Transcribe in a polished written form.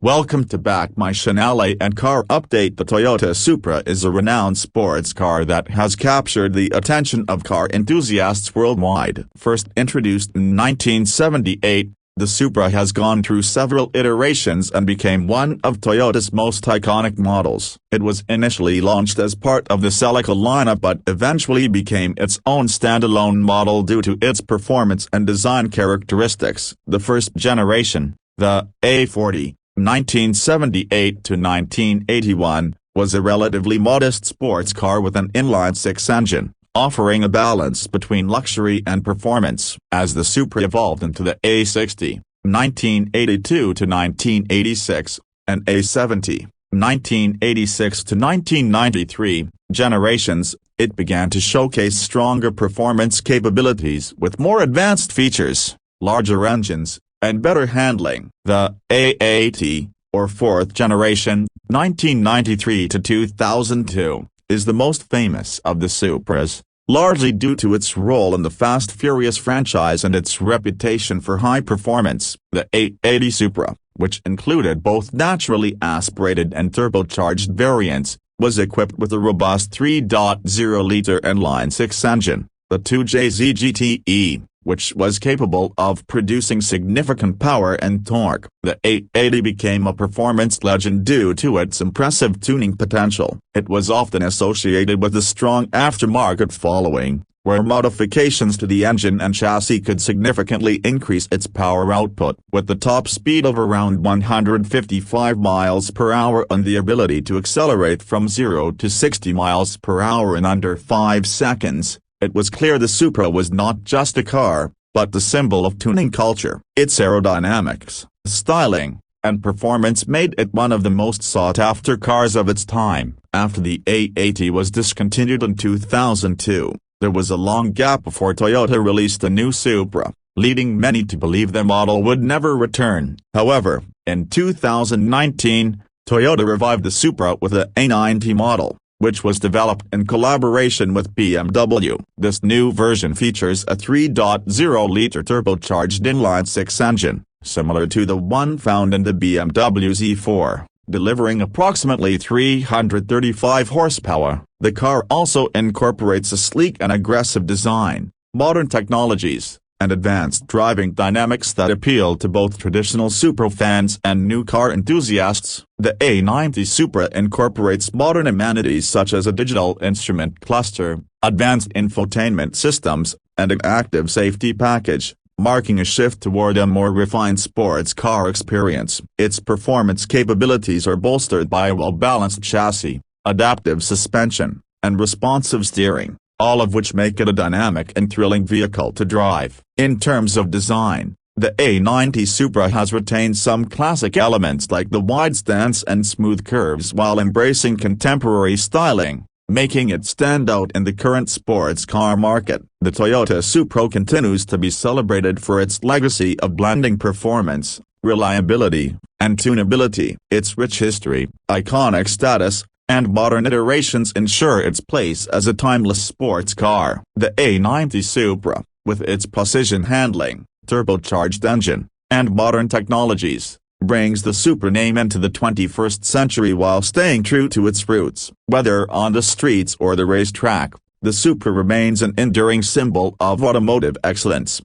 Welcome to Back My Channel and Car Update. The Toyota Supra is a renowned sports car that has captured the attention of car enthusiasts worldwide. First introduced in 1978, the Supra has gone through several iterations and became one of Toyota's most iconic models. It was initially launched as part of the Celica lineup but eventually became its own standalone model due to its performance and design characteristics. The first generation, the A40, 1978 to 1981, was a relatively modest sports car with an inline-six engine, offering a balance between luxury and performance. As the Supra evolved into the A60, 1982 to 1986, and A70, 1986 to 1993, generations, it began to showcase stronger performance capabilities with more advanced features, larger engines, and better handling. The A80, or fourth generation, 1993 to 2002, is the most famous of the Supras, largely due to its role in the Fast Furious franchise and its reputation for high performance. The A80 Supra, which included both naturally aspirated and turbocharged variants, was equipped with a robust 3.0-liter inline-six engine, the 2JZ GTE, which was capable of producing significant power and torque. The A80 became a performance legend due to its impressive tuning potential. It was often associated with a strong aftermarket following, where modifications to the engine and chassis could significantly increase its power output. With the top speed of around 155 miles per hour and the ability to accelerate from 0 to 60 miles per hour in under 5 seconds, it was clear the Supra was not just a car, but the symbol of tuning culture. Its aerodynamics, styling, and performance made it one of the most sought-after cars of its time. After the A80 was discontinued in 2002, there was a long gap before Toyota released a new Supra, leading many to believe the model would never return. However, in 2019, Toyota revived the Supra with the A90 model, which was developed in collaboration with BMW. This new version features a 3.0-liter turbocharged inline-six engine, similar to the one found in the BMW Z4, delivering approximately 335 horsepower. The car also incorporates a sleek and aggressive design, modern technologies, and advanced driving dynamics that appeal to both traditional Supra fans and new car enthusiasts. The A90 Supra incorporates modern amenities such as a digital instrument cluster, advanced infotainment systems, and an active safety package, marking a shift toward a more refined sports car experience. Its performance capabilities are bolstered by a well-balanced chassis, adaptive suspension, and responsive steering, all of which make it a dynamic and thrilling vehicle to drive. In terms of design, the A90 Supra has retained some classic elements like the wide stance and smooth curves while embracing contemporary styling, making it stand out in the current sports car market. The Toyota Supra continues to be celebrated for its legacy of blending performance, reliability, and tunability. Its rich history, iconic status, and modern iterations ensure its place as a timeless sports car. The A90 Supra, with its precision handling, turbocharged engine, and modern technologies, brings the Supra name into the 21st century while staying true to its roots. Whether on the streets or the racetrack, the Supra remains an enduring symbol of automotive excellence.